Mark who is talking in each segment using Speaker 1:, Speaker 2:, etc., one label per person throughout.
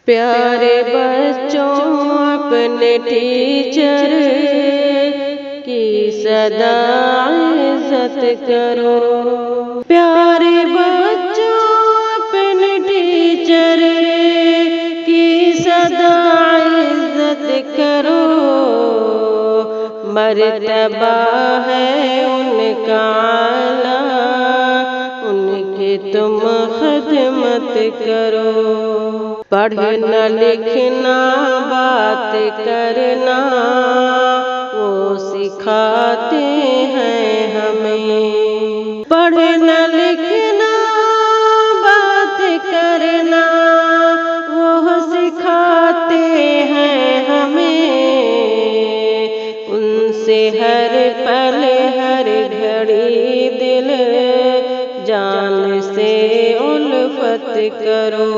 Speaker 1: پیارے بچوں اپنے ٹیچر کی سدا عزت کرو۔ پیارے بچوں اپنے ٹیچر کی سدا عزت کرو۔ مرتبہ ہے ان کا اعلیٰ، ان کی تم خدمت کرو۔ پڑھنا لکھنا بات کرنا وہ سکھاتے ہیں ہمیں۔ پڑھنا لکھنا بات کرنا وہ سکھاتے ہیں ہمیں۔ ان سے ہر پل ہر گھڑی دل جان سے الفت کرو۔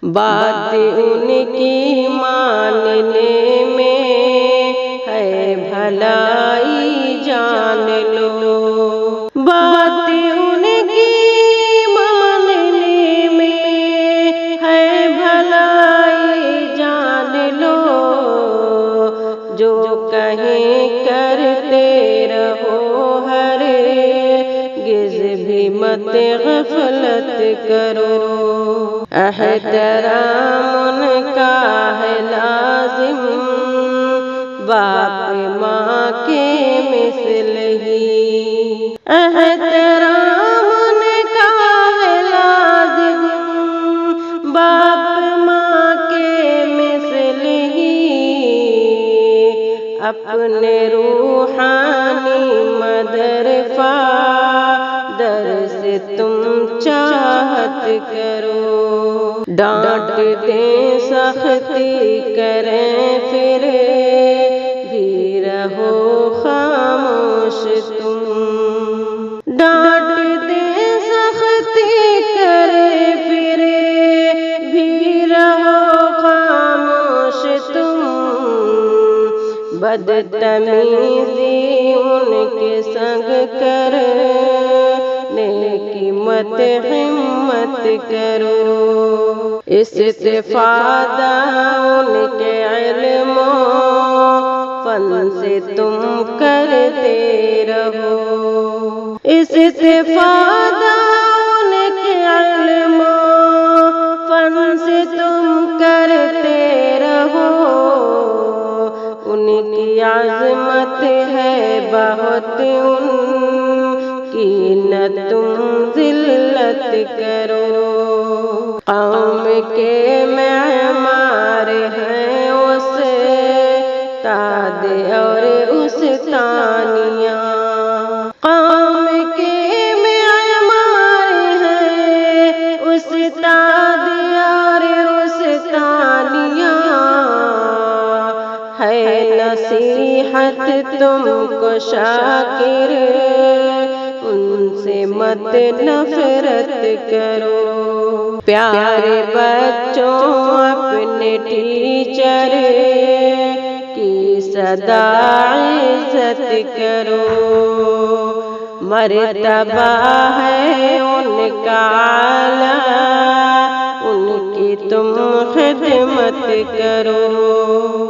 Speaker 1: بات ان کی ماننے میں ہے بھلائی جان لو۔ بات ان کی ماننے میں ہے بھلائی جان لو۔ جو کہیں کرتے رہو ہرگز بھی مت غفلت کرو۔ احترام ان کا ہے لازم، باپ ماں کے مثل ہی۔ احترام ان کا ہے لازم، باپ ماں کے مثل ہی۔ اپنے روحانی مدر فادر سے تم چاہت کرو۔ ڈانٹ دیں سختی کریں پھر بھی رہو خاموش تم۔ ڈانٹ دیں سختی کریں پھر بھی رہو خاموش تم۔ بدتمیزی ان کے سنگ کرنے کی مت ہمت کرو۔ استفادہ ان کے علم و فن سے تم کرتے رہو۔ استفادہ ان کے علم و فن سے تم کرتے رہو۔ ان کی عظمت ہے بہت، ان کی نہ تم ذلت کرو۔ قوم کے معمار ہیں استاد اور استانیاں۔ قوم کے معمار ہیں استاد اور استانیاں۔ ہے نصیحت تم کو شاکر، ان سے مت نفرت کرو۔ پیارے بچوں اپنے ٹیچر کی سدا عزت کرو۔ مرتبہ ہے ان کا اعلیٰ، ان کی تم خدمت کرو۔